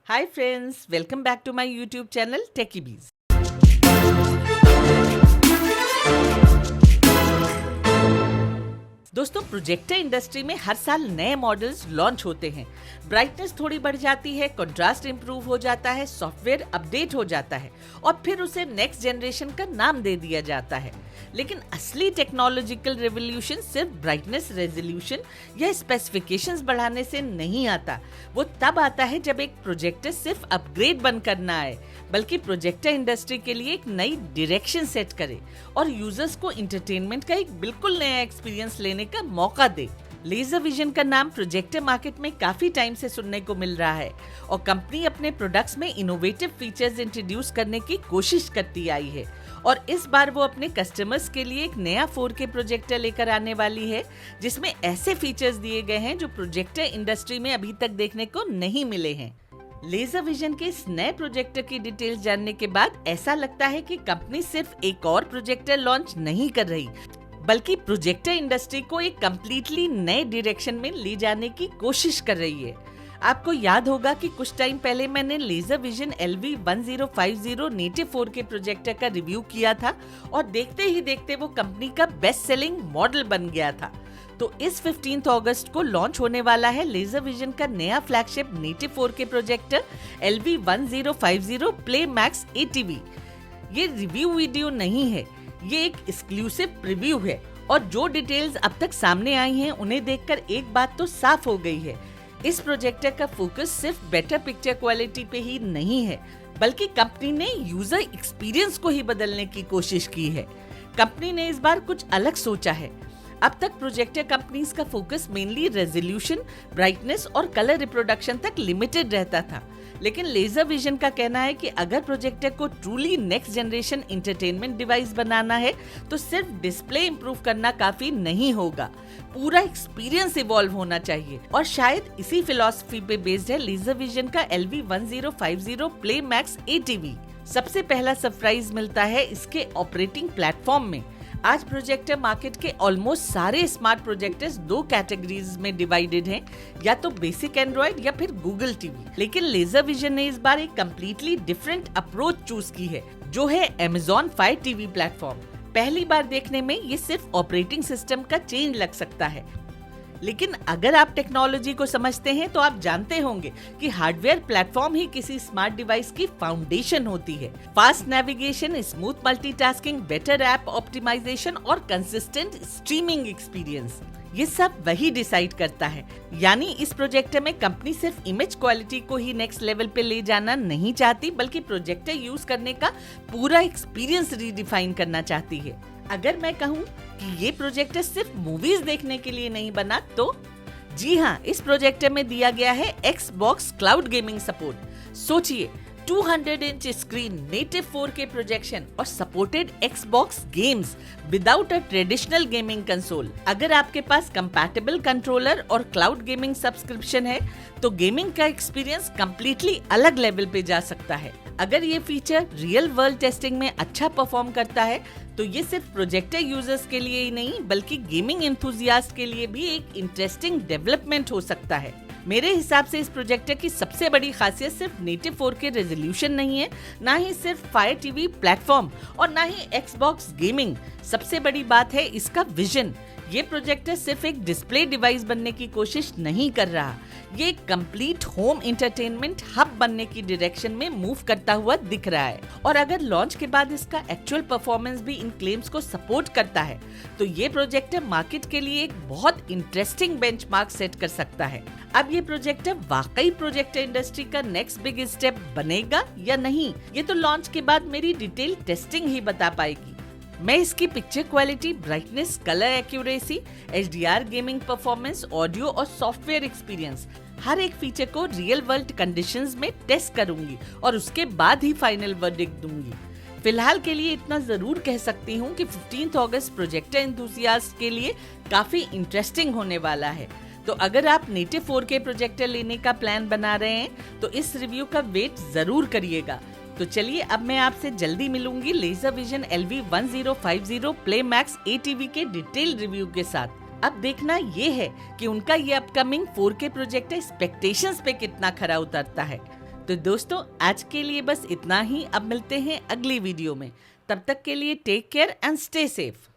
Hi friends, welcome back to my YouTube channel TechieBees. दोस्तों projector industry में हर साल नए मॉडल्स लॉन्च होते हैं। ब्राइटनेस थोड़ी बढ़ जाती है, कंट्रास्ट इंप्रूव हो जाता है, सॉफ्टवेयर अपडेट हो जाता है और फिर उसे नेक्स्ट जनरेशन का नाम दे दिया जाता है। लेकिन असली टेक्नोलॉजिकल रेवोल्यूशन सिर्फ ब्राइटनेस, रेजोल्यूशन या स्पेसिफिकेशंस बढ़ाने से नहीं आता। वो तब आता है जब एक प्रोजेक्टर सिर्फ अपग्रेड बनकर ना आए, बल्कि प्रोजेक्टर इंडस्ट्री के लिए एक नई डायरेक्शन सेट करे और यूजर्स को एंटरटेनमेंट का एक बिल्कुल नया एक्सपीरियंस लेने का मौका दे। लेजर विजन का नाम प्रोजेक्टर मार्केट में काफी टाइम से सुनने को मिल रहा है और कंपनी अपने प्रोडक्ट्स में इनोवेटिव फीचर्स इंट्रोड्यूस करने की कोशिश करती आई है और इस बार वो अपने कस्टमर्स के लिए एक नया 4K प्रोजेक्टर लेकर आने वाली है, जिसमें ऐसे फीचर्स दिए गए हैं जो प्रोजेक्टर इंडस्ट्री में अभी तक देखने को नहीं मिले हैं। लेजर विजन के इस नए प्रोजेक्टर की डिटेल्स जानने के बाद ऐसा लगता है कि कंपनी सिर्फ एक और प्रोजेक्टर लॉन्च नहीं कर रही, बल्कि प्रोजेक्टर इंडस्ट्री को एक कम्प्लीटली नए डायरेक्शन में ले जाने की कोशिश कर रही है। आपको याद होगा कि कुछ टाइम पहले मैंने Laser Vision LV1050 native 4K projector का रिव्यू किया था और देखते ही देखते वो कंपनी का बेस्ट सेलिंग मॉडल बन गया था। तो इस 15 अगस्त को लॉन्च होने वाला है लेजर विजन का नया flagship native 4K projector LV1050 Play Max ATV। ये रिव्यू वीडियो नहीं है, ये एक एक्सक्लूसिव प्रीव्यू है और जो डिटेल्स अब तक सामने आई हैं उन्हें देखकर एक बात तो साफ हो गई है। इस प्रोजेक्टर का फोकस सिर्फ बेटर पिक्चर क्वालिटी पे ही नहीं है, बल्कि कंपनी ने यूजर एक्सपीरियंस को ही बदलने की कोशिश की है। कंपनी ने इस बार कुछ अलग सोचा है। अब तक प्रोजेक्टर कंपनीज का फोकस मेनली रेजोल्यूशन, ब्राइटनेस और कलर रिप्रोडक्शन तक लिमिटेड रहता था, लेकिन लेजर विजन का कहना है कि अगर प्रोजेक्टर को truly next generation entertainment device बनाना है तो सिर्फ डिस्प्ले इंप्रूव करना काफी नहीं होगा, पूरा एक्सपीरियंस इवॉल्व होना चाहिए। और शायद इसी फिलॉसफी पे बेस्ड है लेजर विजन का LV1050 प्ले मैक्स ATV। सबसे पहला सरप्राइज मिलता है इसके ऑपरेटिंग प्लेटफॉर्म में। आज प्रोजेक्टर मार्केट के ऑलमोस्ट सारे स्मार्ट प्रोजेक्टर्स दो कैटेगरीज में डिवाइडेड हैं, या तो बेसिक एंड्रॉइड या फिर गूगल टीवी। लेकिन लेजर विजन ने इस बार एक कम्प्लीटली डिफरेंट अप्रोच चूज की है, जो है Amazon Fire TV प्लेटफॉर्म। पहली बार देखने में ये सिर्फ ऑपरेटिंग सिस्टम का चेंज लग सकता है, लेकिन अगर आप टेक्नोलॉजी को समझते हैं तो आप जानते होंगे कि हार्डवेयर प्लेटफॉर्म ही किसी स्मार्ट डिवाइस की फाउंडेशन होती है। Fast navigation, smooth multitasking, better app optimization और कंसिस्टेंट स्ट्रीमिंग एक्सपीरियंस, ये सब वही डिसाइड करता है। यानी इस प्रोजेक्टर में कंपनी सिर्फ इमेज क्वालिटी को ही नेक्स्ट लेवल पे ले जाना नहीं चाहती, बल्कि प्रोजेक्टर यूज करने का पूरा एक्सपीरियंस रीडिफाइन करना चाहती है। अगर मैं कहूँ कि ये प्रोजेक्टर सिर्फ मूवीज देखने के लिए नहीं बना तो जी हाँ, इस प्रोजेक्टर में दिया गया है Xbox क्लाउड गेमिंग सपोर्ट। सोचिए, 200 inch screen, native 4K projection और supported Xbox games without a traditional gaming console. अगर आपके पास कंपैटिबल कंट्रोलर और क्लाउड गेमिंग सब्सक्रिप्शन है तो गेमिंग का एक्सपीरियंस कंप्लीटली अलग लेवल पे जा सकता है। अगर ये फीचर रियल वर्ल्ड टेस्टिंग में अच्छा परफॉर्म करता है तो ये सिर्फ प्रोजेक्टर यूजर्स के लिए ही नहीं, बल्कि गेमिंग एंथुसियास्ट के लिए भी एक इंटरेस्टिंग डेवलपमेंट हो सकता है। मेरे हिसाब से इस प्रोजेक्टर की सबसे बड़ी खासियत सिर्फ नेटिव 4K रेजोल्यूशन नहीं है, ना ही सिर्फ फायर टीवी प्लेटफॉर्म और ना ही Xbox गेमिंग। सबसे बड़ी बात है इसका विजन। ये प्रोजेक्टर सिर्फ एक डिस्प्ले डिवाइस बनने की कोशिश नहीं कर रहा, ये एक कंप्लीट होम एंटरटेनमेंट हब बनने की डायरेक्शन में मूव करता हुआ दिख रहा है। और अगर लॉन्च के बाद इसका एक्चुअल परफॉर्मेंस भी इन क्लेम्स को सपोर्ट करता है तो ये प्रोजेक्टर मार्केट के लिए एक बहुत इंटरेस्टिंग बेंचमार्क सेट कर सकता है। अब ये प्रोजेक्टर वाकई प्रोजेक्टर इंडस्ट्री का नेक्स्ट बिग स्टेप बनेगा या नहीं, ये तो लॉन्च के बाद मेरी डिटेल टेस्टिंग ही बता पाएगी। मैं इसकी picture quality, brightness, colour accuracy, HDR gaming performance, audio और सॉफ्टवेयर एक्सपीरियंस, हर एक फीचर को रियल वर्ल्ड कंडीशंस में टेस्ट करूंगी और उसके बाद ही फाइनल वर्डिक्ट दूंगी। फिलहाल के लिए इतना जरूर कह सकती हूँ कि 15 अगस्त प्रोजेक्टर एंथुसियास्ट के लिए काफी इंटरेस्टिंग होने वाला है। तो अगर आप नेटिव 4K प्रोजेक्टर लेने का प्लान बना रहे हैं तो इस रिव्यू का वेट जरूर करिएगा। तो चलिए अब मैं आपसे जल्दी मिलूंगी Laser Vision LV1050 Play Max ATV के डिटेल रिव्यू के साथ। अब देखना ये है कि उनका ये अपकमिंग 4K प्रोजेक्ट एक्सपेक्टेशंस पे कितना खरा उतरता है। तो दोस्तों आज के लिए बस इतना ही। अब मिलते हैं अगली वीडियो में। तब तक के लिए take care and stay safe.